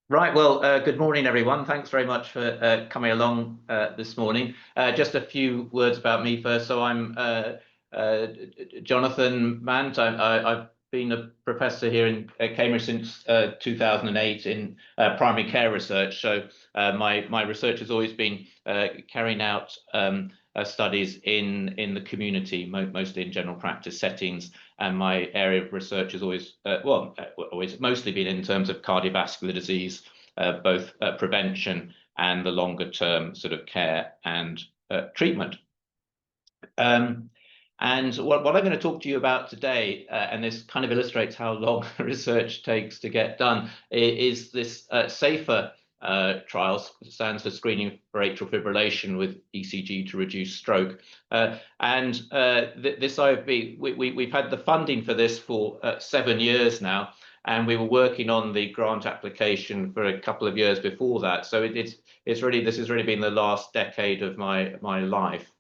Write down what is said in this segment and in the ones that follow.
Right, well, good morning, everyone. Thanks very much for coming along this morning. Just a few words about me first. So I'm uh, Jonathan Mant. I've been a professor here in Cambridge since 2008 in primary care research. So my research has always been carrying out studies in the community, mostly in general practice settings. And my area of research has always, always mostly been in terms of cardiovascular disease, both prevention and the longer term sort of care and treatment. And what I'm going to talk to you about today, and this kind of illustrates how long research takes to get done, is this SAFER trial, stands for Screening for Atrial Fibrillation with ECG to Reduce Stroke. This IFB, we've had the funding for this for 7 years now, and we were working on the grant application for a couple of years before that. So this has really been the last decade of my life.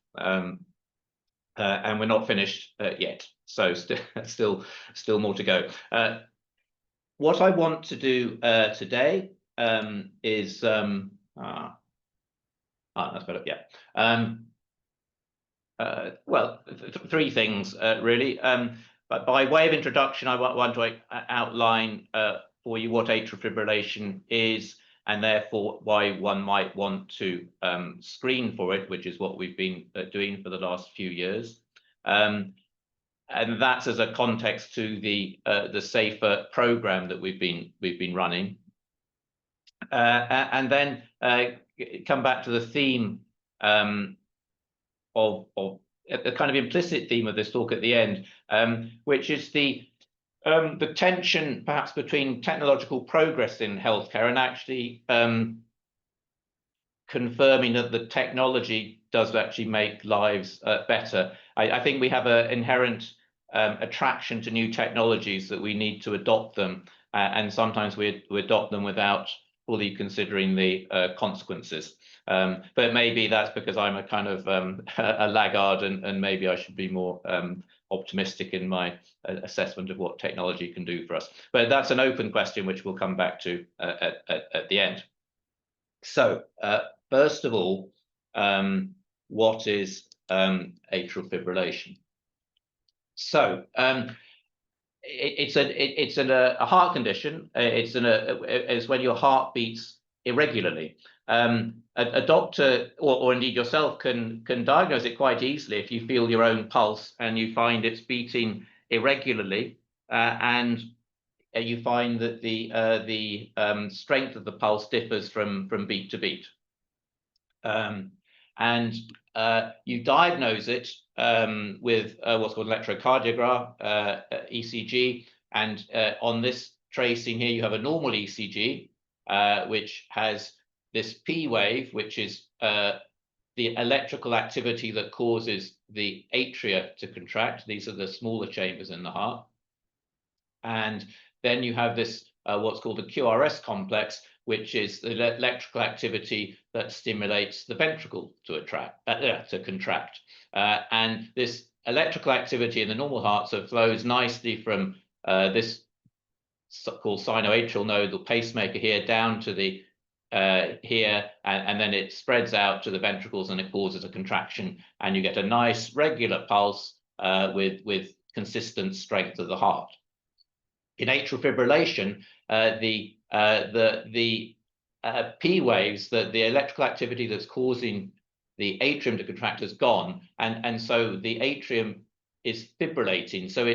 And we're not finished yet, so still more to go. What I want to do today is that's better, yeah. Well, three things really. But by way of introduction, I want to outline for you what atrial fibrillation is, and therefore why one might want to screen for it, which is what we've been doing for the last few years. And that's as a context to the SAFER program that we've been running. And then come back to the theme of the kind of implicit theme of this talk at the end, which is the tension perhaps between technological progress in healthcare and actually confirming that the technology does actually make lives better. I think we have an inherent attraction to new technologies, that we need to adopt them, and sometimes we adopt them without fully considering the consequences. But maybe that's because I'm a kind of a laggard, and maybe I should be more optimistic in my assessment of what technology can do for us. But that's an open question, which we'll come back to at the end. So first of all, what is atrial fibrillation? So it's a heart condition. It's when your heart beats irregularly. A doctor or indeed yourself can diagnose it quite easily if you feel your own pulse and you find it's beating irregularly, and you find that the strength of the pulse differs from beat to beat. And you diagnose it with what's called electrocardiograph, ECG. And on this tracing here, you have a normal ECG, which has this P wave, which is the electrical activity that causes the atria to contract. These are the smaller chambers in the heart. And then you have this what's called the QRS complex, which is the electrical activity that stimulates the ventricle to contract. And this electrical activity in the normal heart flows nicely from this called sinoatrial node, the pacemaker here, down to the here, and then it spreads out to the ventricles, and it causes a contraction, and you get a nice regular pulse with consistent strength of the heart. In atrial fibrillation, the P waves, the electrical activity that's causing the atrium to contract has gone, and so the atrium is fibrillating. So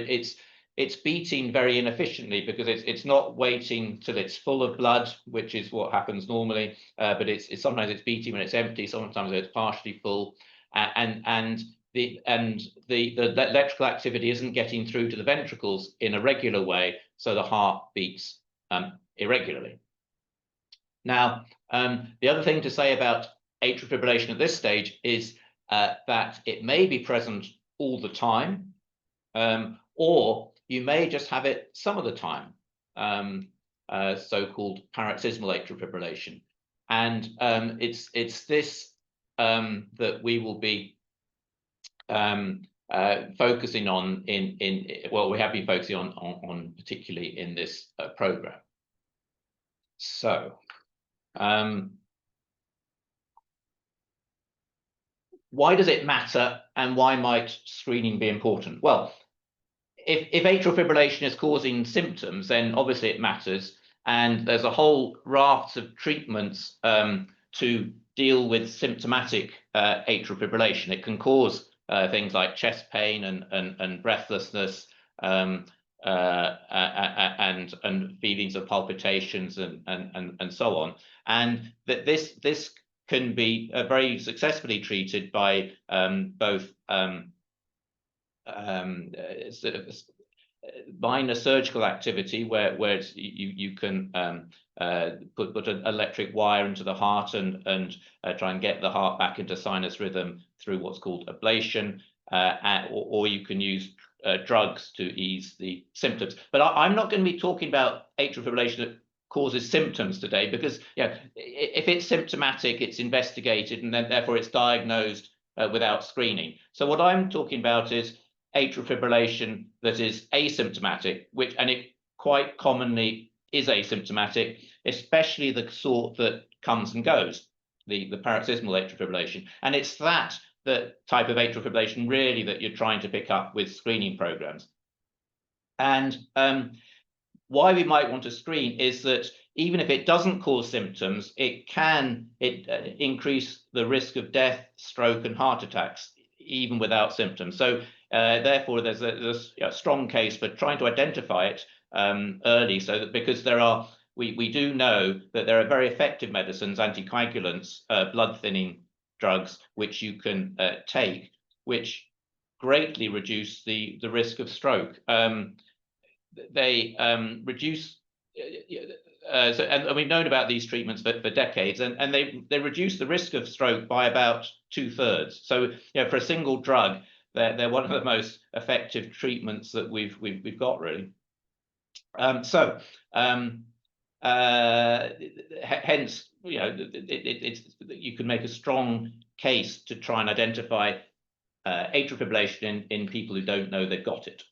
it's beating very inefficiently, because it's not waiting till it's full of blood, which is what happens normally, but sometimes it's beating when it's empty, sometimes it's partially full, and the electrical activity isn't getting through to the ventricles in a regular way, so the heart beats irregularly. Now, the other thing to say about atrial fibrillation at this stage is that it may be present all the time, or you may just have it some of the time, so-called paroxysmal atrial fibrillation. And it's this that we will be focusing on we have been focusing on particularly in this program. So Why does it matter, and why might screening be important? Well, if atrial fibrillation is causing symptoms, then obviously it matters, and there's a whole raft of treatments to deal with symptomatic atrial fibrillation. It can cause things like chest pain and breathlessness, and feelings of palpitations and so on, and that this can be very successfully treated by both sort of minor surgical activity where you can put an electric wire into the heart and try and get the heart back into sinus rhythm through what's called ablation, or you can use drugs to ease the symptoms. But I'm not going to be talking about atrial fibrillation that causes symptoms today, because if it's symptomatic, it's investigated, and then therefore it's diagnosed without screening. So what I'm talking about is atrial fibrillation that is asymptomatic, and it quite commonly is asymptomatic, especially the sort that comes and goes, the paroxysmal atrial fibrillation. And it's that type of atrial fibrillation really that you're trying to pick up with screening programs. And why we might want to screen is that even if it doesn't cause symptoms, it can increase the risk of death, stroke, and heart attacks, even without symptoms. So therefore, there's a strong case for trying to identify it early, so that because we do know that there are very effective medicines, anticoagulants, blood thinning drugs, which you can take, which greatly reduce the risk of stroke. They reduce, and we've known about these treatments for decades, and they reduce the risk of stroke by about 2/3. So for a single drug, they're one of the most effective treatments that we've got, really. Hence, you can make a strong case to try and identify atrial fibrillation in people who don't know they've got it.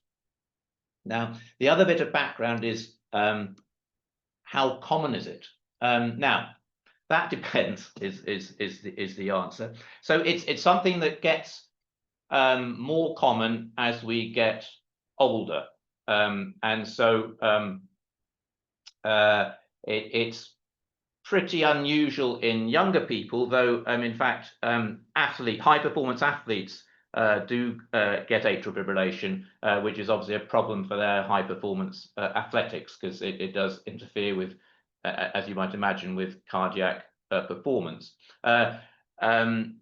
Now, the other bit of background is how common is it? Now, that depends. Is the answer. So it's something that gets more common as we get older, and so it's pretty unusual in younger people, though. In fact, high performance athletes do get atrial fibrillation, which is obviously a problem for their high performance athletics, because it does interfere with, as you might imagine, with cardiac performance. And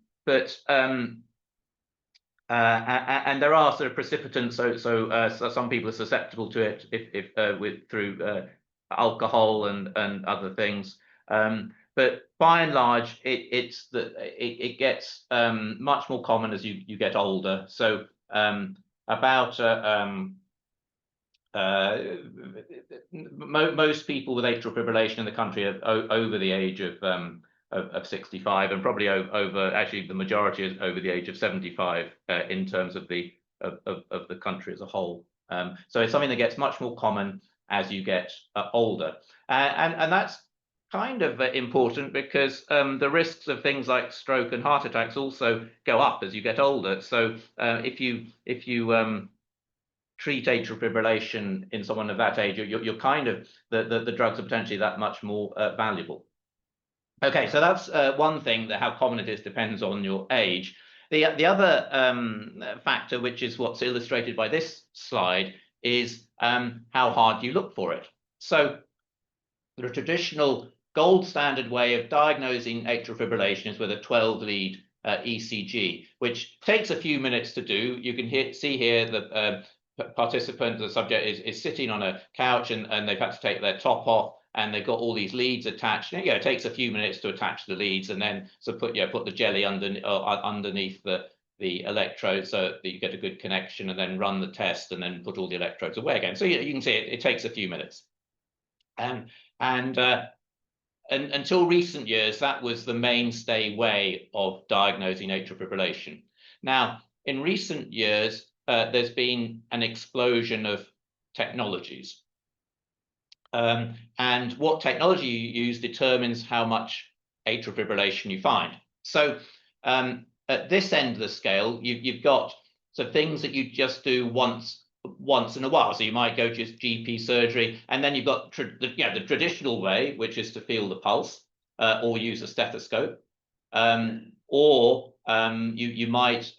there are sort of precipitants, so some people are susceptible to it if through alcohol and other things. But by and large, it gets much more common as you get older. So about most people with atrial fibrillation in the country are over the age of 65, and probably over, actually the majority is over the age of 75 in terms of the country as a whole. So it's something that gets much more common as you get older, and that's kind of important because the risks of things like stroke and heart attacks also go up as you get older. So if you treat atrial fibrillation in someone of that age, you're kind of the drugs are potentially that much more valuable. Okay, so that's one thing, that how common it is depends on your age. The other factor, which is what's illustrated by this slide, is how hard you look for it. So the traditional gold standard way of diagnosing atrial fibrillation is with a 12-lead ECG, which takes a few minutes to do. You can see here the participant, the subject, is sitting on a couch, and they've had to take their top off, and they've got all these leads attached. It takes a few minutes to attach the leads, and then put the jelly underneath the electrode so that you get a good connection, and then run the test, and then put all the electrodes away again. So you can see it takes a few minutes. And until recent years, that was the mainstay way of diagnosing atrial fibrillation. Now, in recent years, there's been an explosion of technologies. And what technology you use determines how much atrial fibrillation you find. So at this end of the scale, you've got things that you just do once in a while. So you might go to GP surgery, and then you've got the traditional way, which is to feel the pulse or use a stethoscope, or you might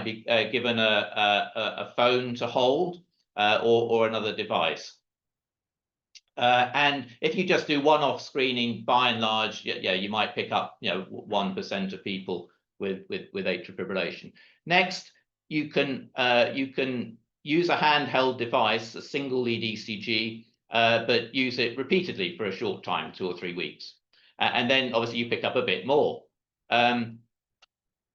be given a phone to hold or another device. And if you just do one-off screening, by and large, you might pick up 1% of people with atrial fibrillation. Next, you can use a handheld device, a single lead ECG, but use it repeatedly for a short time, 2 or 3 weeks, and then obviously you pick up a bit more.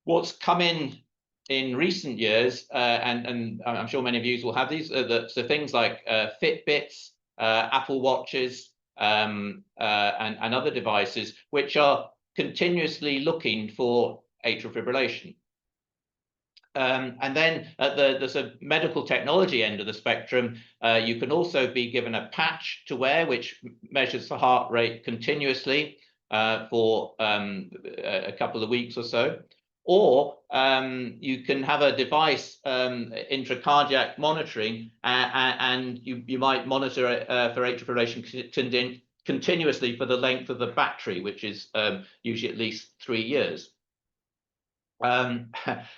What's come in recent years, and I'm sure many of you will have these, so things like Fitbits, Apple Watches, and other devices, which are continuously looking for atrial fibrillation. And then at the sort of medical technology end of the spectrum, you can also be given a patch to wear, which measures the heart rate continuously for a couple of weeks or so. Or you can have a device, intracardiac monitoring, and you might monitor it for atrial fibrillation continuously for the length of the battery, which is usually at least 3 years.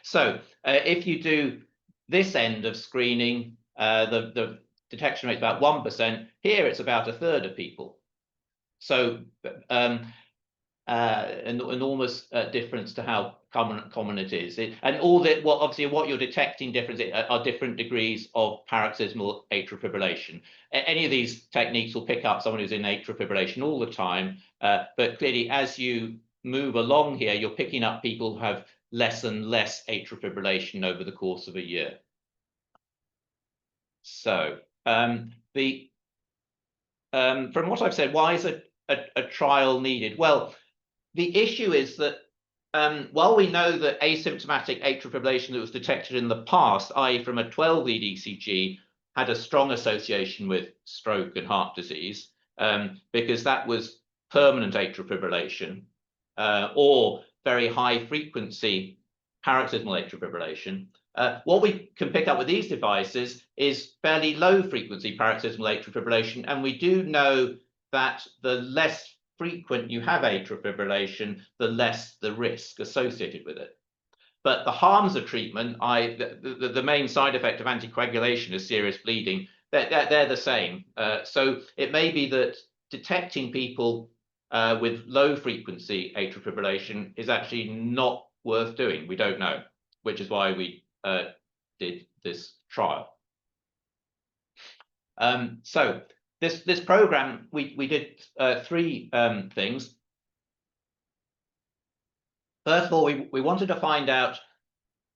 So if you do this end of screening, the detection rate is about 1%. Here it's about 1/3 of people. So an enormous difference to how common it is. And all that, obviously what you're detecting difference are different degrees of paroxysmal atrial fibrillation. Any of these techniques will pick up someone who's in atrial fibrillation all the time, but clearly as you move along here, you're picking up people who have less and less atrial fibrillation over the course of a year. So from what I've said, why is a trial needed? Well, the issue is that while we know that asymptomatic atrial fibrillation that was detected in the past, i.e. from a 12-lead ECG, had a strong association with stroke and heart disease, because that was permanent atrial fibrillation or very high frequency paroxysmal atrial fibrillation. What we can pick up with these devices is fairly low frequency paroxysmal atrial fibrillation, and we do know that the less frequent you have atrial fibrillation, the less the risk associated with it. But the harms of treatment, the main side effect of anticoagulation is serious bleeding. They're the same. So it may be that detecting people with low frequency atrial fibrillation is actually not worth doing. We don't know, which is why we did this trial. So this program, we did 3 things. First of all, we wanted to find out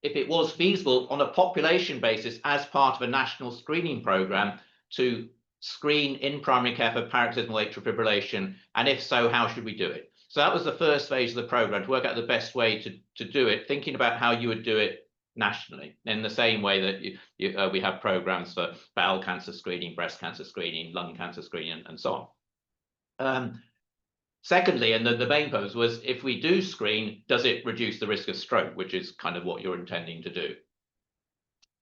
if it was feasible on a population basis as part of a national screening program to screen in primary care for paroxysmal atrial fibrillation, and if so, how should we do it? So that was the first phase of the program, to work out the best way to do it, thinking about how you would do it nationally, in the same way that we have programs for bowel cancer screening, breast cancer screening, lung cancer screening, and so on. Secondly, and the main purpose was, if we do screen, does it reduce the risk of stroke, which is kind of what you're intending to do?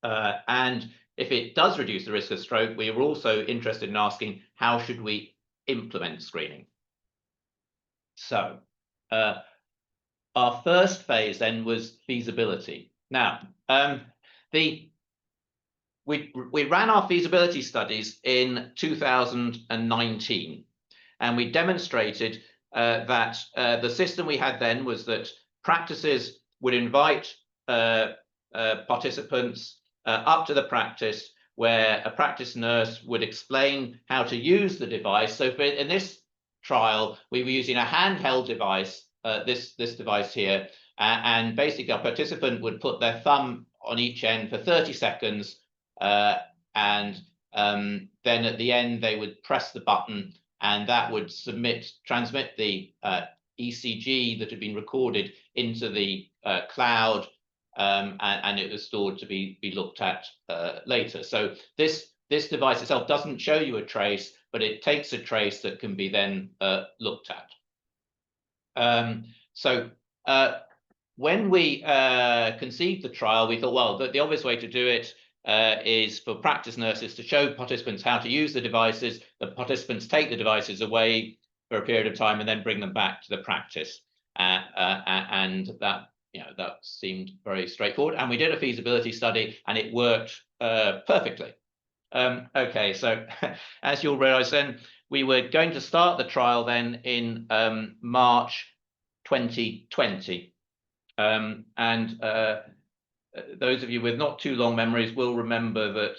And if it does reduce the risk of stroke, we were also interested in asking, how should we implement screening? So our first phase then was feasibility. Now, we ran our feasibility studies in 2019, and we demonstrated that the system we had then was that practices would invite participants up to the practice, where a practice nurse would explain how to use the device. So in this trial, we were using a handheld device, this device here, and basically a participant would put their thumb on each end for 30 seconds, and then at the end they would press the button, and that would transmit the ECG that had been recorded into the cloud, and it was stored to be looked at later. So this device itself doesn't show you a trace, but it takes a trace that can be then looked at. So when we conceived the trial, we thought, well, the obvious way to do it is for practice nurses to show participants how to use the devices. The participants take the devices away for a period of time and then bring them back to the practice. And that, that seemed very straightforward. And we did a feasibility study, and it worked perfectly. Okay, so as you'll realize, then we were going to start the trial then in March 2020. Those of you with not too long memories will remember that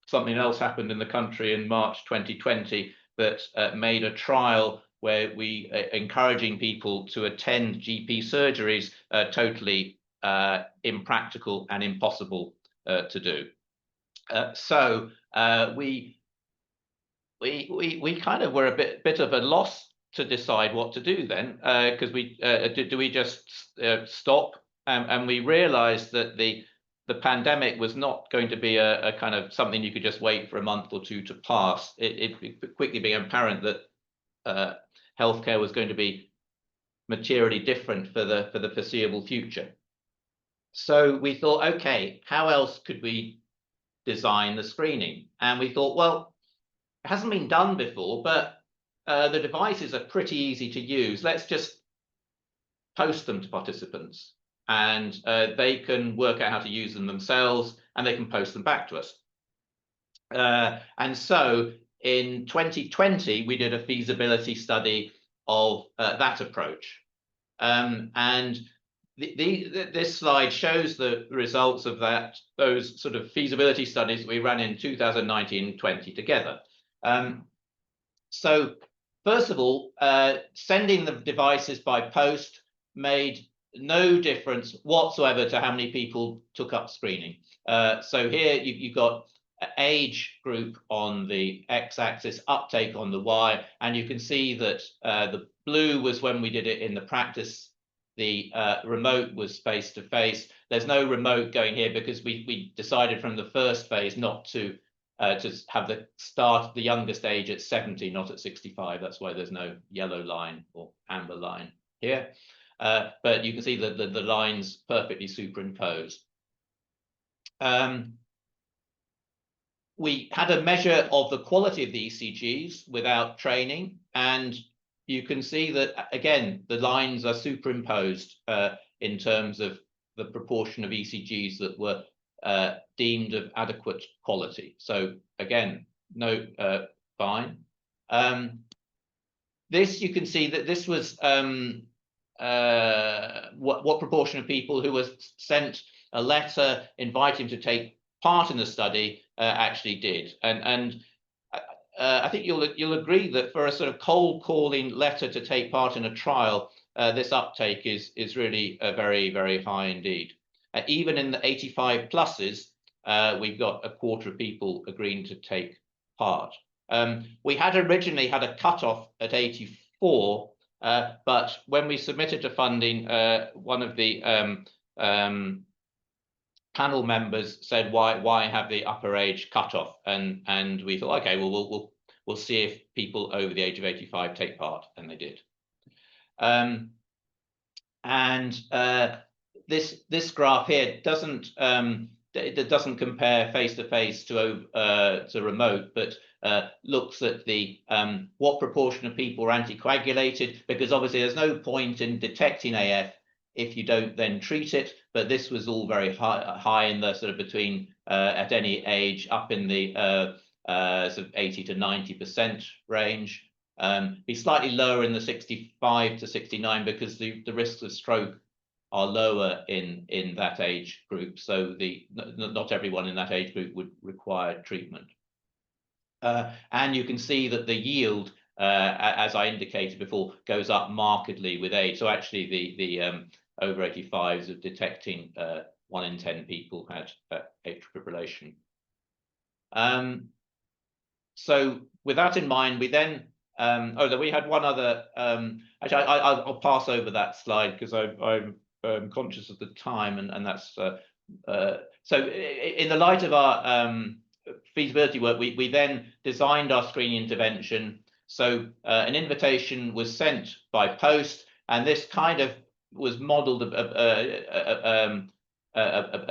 something else happened in the country in March 2020 that made a trial where we encouraging people to attend GP surgeries totally impractical and impossible to do. So we kind of were a bit of a loss to decide what to do then, because do we just stop? And we realized that the pandemic was not going to be a kind of something you could just wait for a month or two to pass. It quickly became apparent that healthcare was going to be materially different for the foreseeable future. So we thought, okay, how else could we design the screening? And we thought, well, it hasn't been done before, but the devices are pretty easy to use. Let's just post them to participants, and they can work out how to use them themselves, and they can post them back to us. And so in 2020, we did a feasibility study of that approach. And this slide shows the results of those sort of feasibility studies we ran in 2019 and 20 together. So first of all, sending the devices by post made no difference whatsoever to how many people took up screening. So here you've got age group on the x-axis, uptake on the y, and you can see that the blue was when we did it in the practice. The remote was face-to-face. There's no remote going here because we decided from the first phase not to have the youngest age at 70, not at 65. That's why there's no yellow line or amber line here. But you can see that the lines perfectly superimposed. We had a measure of the quality of the ECGs without training, and you can see that, again, the lines are superimposed in terms of the proportion of ECGs that were deemed of adequate quality. So again, no, fine. This, you can see that this was what proportion of people who were sent a letter inviting to take part in the study actually did. And I think you'll agree that for a sort of cold calling letter to take part in a trial, this uptake is really very, very high indeed. Even in the 85 pluses, we've got a quarter of people agreeing to take part. We had originally had a cutoff at 84, but when we submitted to funding, one of the panel members said, why have the upper age cutoff? And we thought, okay, well, we'll see if people over the age of 85 take part, and they did. This graph here doesn't compare face-to-face to remote, but looks at the what proportion of people are anticoagulated, because obviously there's no point in detecting AF if you don't then treat it. But this was all very high in the sort of between at any age up in the sort of 80 to 90% range. Be slightly lower in the 65 to 69 because the risks of stroke are lower in that age group. So not everyone in that age group would require treatment. And you can see that the yield, as I indicated before, goes up markedly with age. So actually the over 85s of detecting 1 in 10 people had atrial fibrillation. So with that in mind, we then, we had one other, actually I'll pass over that slide because I'm conscious of the time, and that's, so in the light of our feasibility work, we then designed our screening intervention. So an invitation was sent by post, and this kind of was modelled a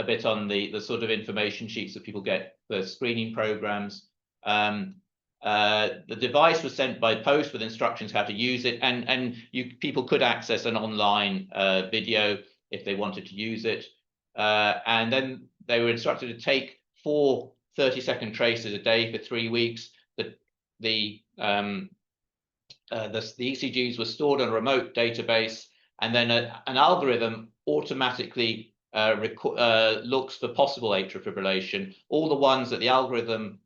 bit on the sort of information sheets that people get for screening programs. The device was sent by post with instructions how to use it, and people could access an online video if they wanted to use it. And then they were instructed to take 4 30-second traces a day for 3 weeks. The ECGs were stored on a remote database, and then an algorithm automatically looks for possible atrial fibrillation. All the ones that the algorithm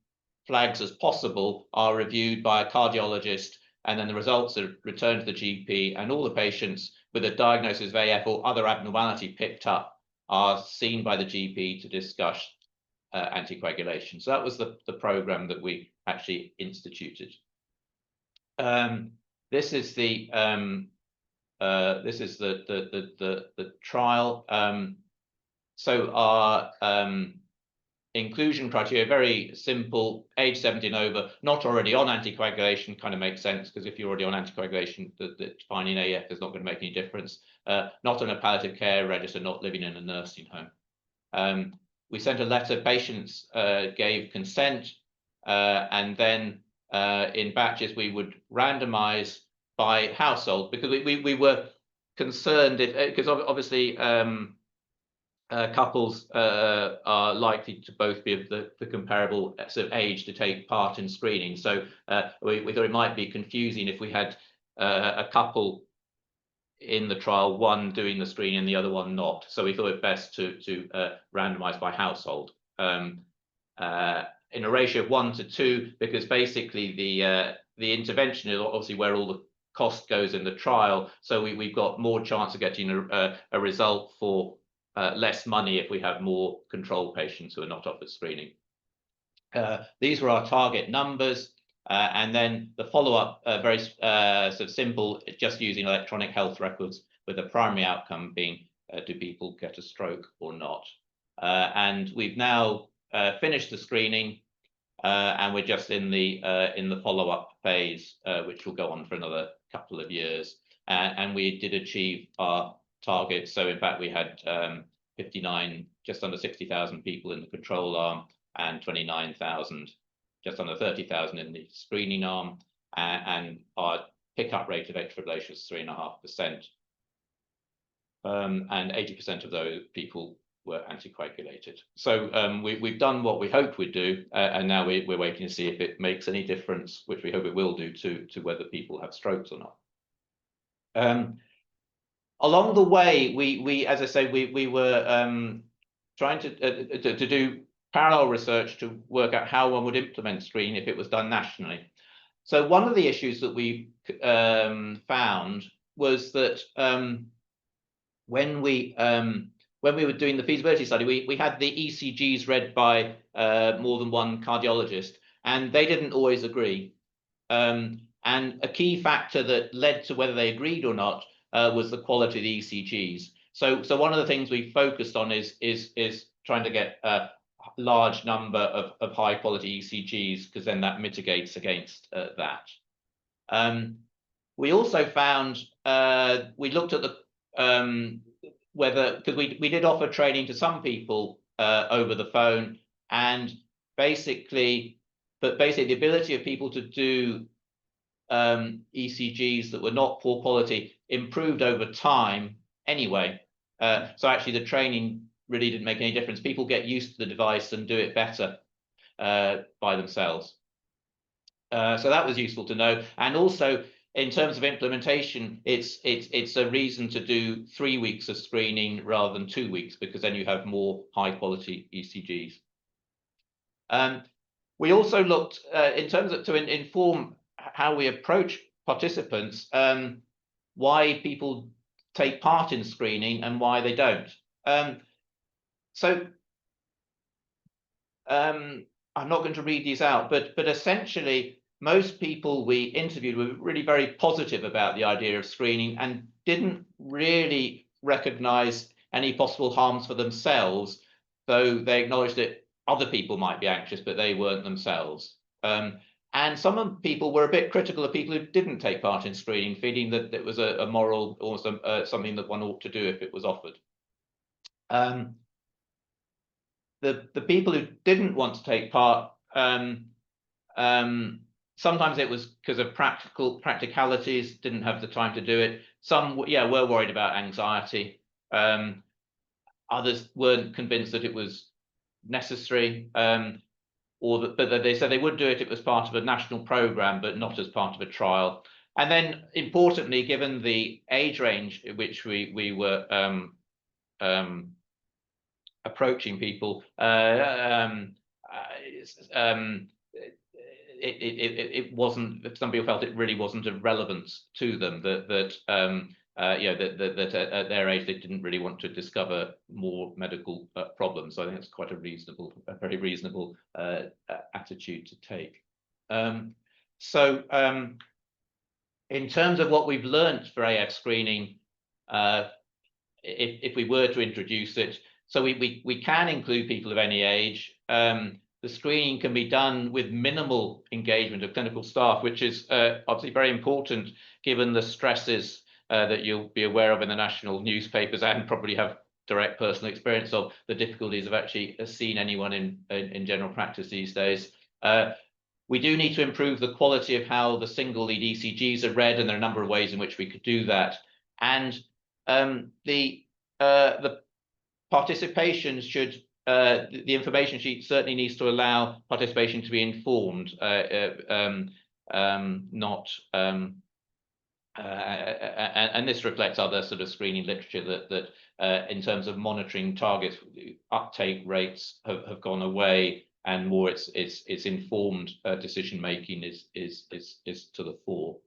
flags as possible are reviewed by a cardiologist, and then the results are returned to the GP, and all the patients with a diagnosis of AF or other abnormality picked up are seen by the GP to discuss anticoagulation. So that was the program that we actually instituted. This is the trial. So our inclusion criteria, very simple: age 70 and over, not already on anticoagulation. Kind of makes sense, because if you're already on anticoagulation, the finding AF is not going to make any difference. Not on a palliative care register, not living in a nursing home. We sent a letter, patients gave consent, and then in batches we would randomize by household, because we were concerned if, because obviously couples are likely to both be of the comparable sort of age to take part in screening. So we thought it might be confusing if we had a couple in the trial, one doing the screening and the other one not. So we thought it best to randomize by household in a ratio of 1 to 2, because basically the intervention is obviously where all the cost goes in the trial. So we've got more chance of getting a result for less money if we have more control patients who are not offered screening. These were our target numbers. And then the follow-up, very sort of simple, just using electronic health records, with the primary outcome being, do people get a stroke or not? And we've now finished the screening, and we're just in the follow-up phase, which will go on for another couple of years. And we did achieve our target. So in fact, we had 59, just under 60,000 people in the control arm, and 29,000, just under 30,000 in the screening arm, and our pickup rate of atrial fibrillation was 3.5%. And 80% of those people were anticoagulated. So we've done what we hoped we'd do, and now we're waiting to see if it makes any difference, which we hope it will do, to whether people have strokes or not. Along the way, we as I say, we were trying to do parallel research to work out how one would implement screening if it was done nationally. So one of the issues that we found was that when we were doing the feasibility study, we had the ECGs read by more than one cardiologist, and they didn't always agree. And a key factor that led to whether they agreed or not was the quality of the ECGs. So one of the things we focused on is trying to get a large number of high quality ECGs, because then that mitigates against that. We also found, we looked at the whether, because we did offer training to some people over the phone, and basically the ability of people to do ECGs that were not poor quality improved over time anyway. So actually the training really didn't make any difference. People get used to the device and do it better by themselves. So that was useful to know. And also, in terms of implementation, it's a reason to do 3 weeks of screening rather than 2 weeks, because then you have more high quality ECGs. We also looked in terms of to inform how we approach participants, why people take part in screening and why they don't. So I'm not going to read these out, but essentially most people we interviewed were really very positive about the idea of screening and didn't really recognize any possible harms for themselves, though they acknowledged it other people might be anxious, but they weren't themselves. And some people were a bit critical of people who didn't take part in screening, feeling that it was a moral or something that one ought to do if it was offered. The people who didn't want to take part, sometimes it was because of practicalities, didn't have the time to do it. Some, were worried about anxiety. Others weren't convinced that it was necessary, but they said they would do it if it was part of a national program, but not as part of a trial. And then, importantly, given the age range in which we were approaching people, it wasn't. Some people felt it really wasn't of relevance to them. That at their age they didn't really want to discover more medical problems. So I think it's quite a very reasonable attitude to take. In terms of what we've learned for AF screening, if we were to introduce it, so we can include people of any age. The screening can be done with minimal engagement of clinical staff, which is obviously very important given the stresses that you'll be aware of in the national newspapers and probably have direct personal experience of, the difficulties of actually seeing anyone in general practice these days. We do need to improve the quality of how the single lead ECGs are read, and there are a number of ways in which we could do that. And the participation should, the information sheet certainly needs to allow participation to be informed, and this reflects other sort of screening literature that in terms of monitoring targets, uptake rates have gone away, and more it's informed decision making is to the fore.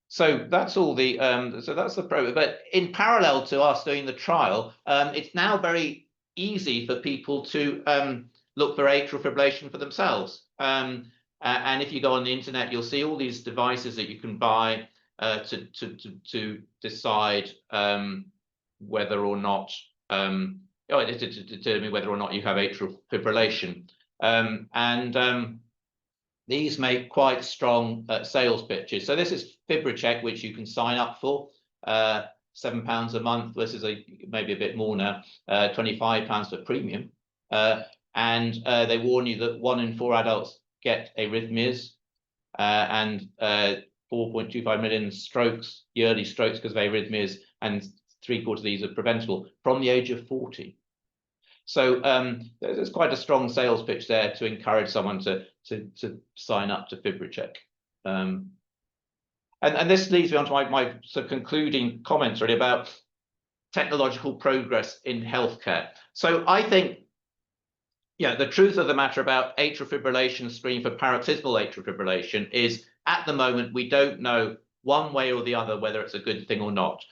So that's all the so that's the program. But in parallel to us doing the trial, it's now very easy for people to look for atrial fibrillation for themselves. And if you go on the internet, you'll see all these devices that you can buy to decide whether or not to determine whether or not you have atrial fibrillation. These make quite strong sales pitches. So this is FibriCheck, which you can sign up for, £7 a month. This is maybe a bit more now, £25 for premium. And they warn you that 1 in 4 adults get arrhythmias, and 4.25 million strokes, yearly strokes because of arrhythmias, and 3/4 of these are preventable from the age of 40. So there's quite a strong sales pitch there to encourage someone to sign up to FibriCheck. And this leads me on to my sort of concluding comments really about technological progress in healthcare. So I think, the truth of the matter about atrial fibrillation screening for paroxysmal atrial fibrillation is, at the moment, we don't know one way or the other whether it's a good thing or not.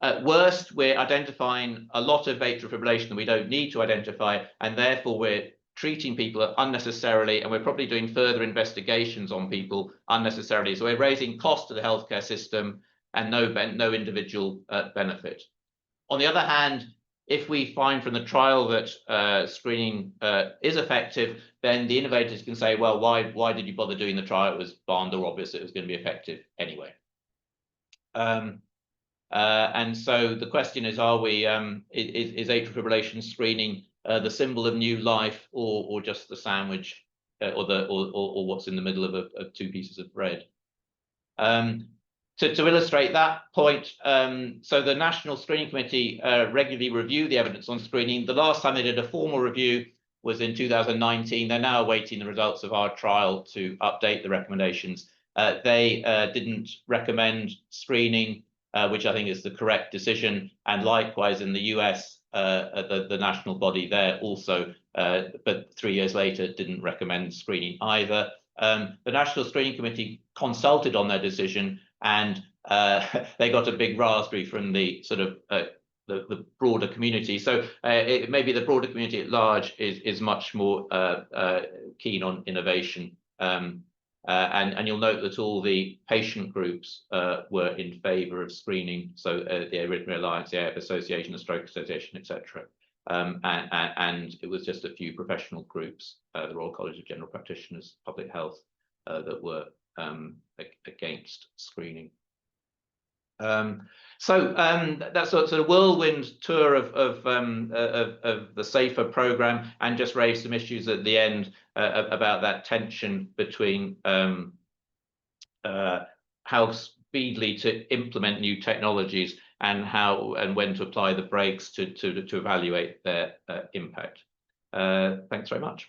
At worst, we're identifying a lot of atrial fibrillation that we don't need to identify, and therefore we're treating people unnecessarily, and we're probably doing further investigations on people unnecessarily. So we're raising costs to the healthcare system and no individual benefit. On the other hand, if we find from the trial that screening is effective, then the innovators can say, well, why did you bother doing the trial? It was barn door obvious it was going to be effective anyway. And so the question is, are we is atrial fibrillation screening the symbol of new life, or just the sandwich, or what's in the middle of 2 pieces of bread? To illustrate that point, so the National Screening Committee regularly review the evidence on screening. The last time they did a formal review was in 2019. They're now awaiting the results of our trial to update the recommendations. They didn't recommend screening, which I think is the correct decision, and likewise in the US, the national body there also, but 3 years later, didn't recommend screening either. The National Screening Committee consulted on their decision, and they got a big raspberry from the sort of the broader community. So maybe the broader community at large is much more keen on innovation. And you'll note that all the patient groups were in favour of screening. So the Arrhythmia Alliance, the AF Association, the Stroke Association, etc. and it was just a few professional groups, the Royal College of General Practitioners, Public Health, that were against screening. So that's a sort of whirlwind tour of the SAFER program, and just raised some issues at the end about that tension between how speedily to implement new technologies and how and when to apply the brakes to evaluate their impact. Thanks very much.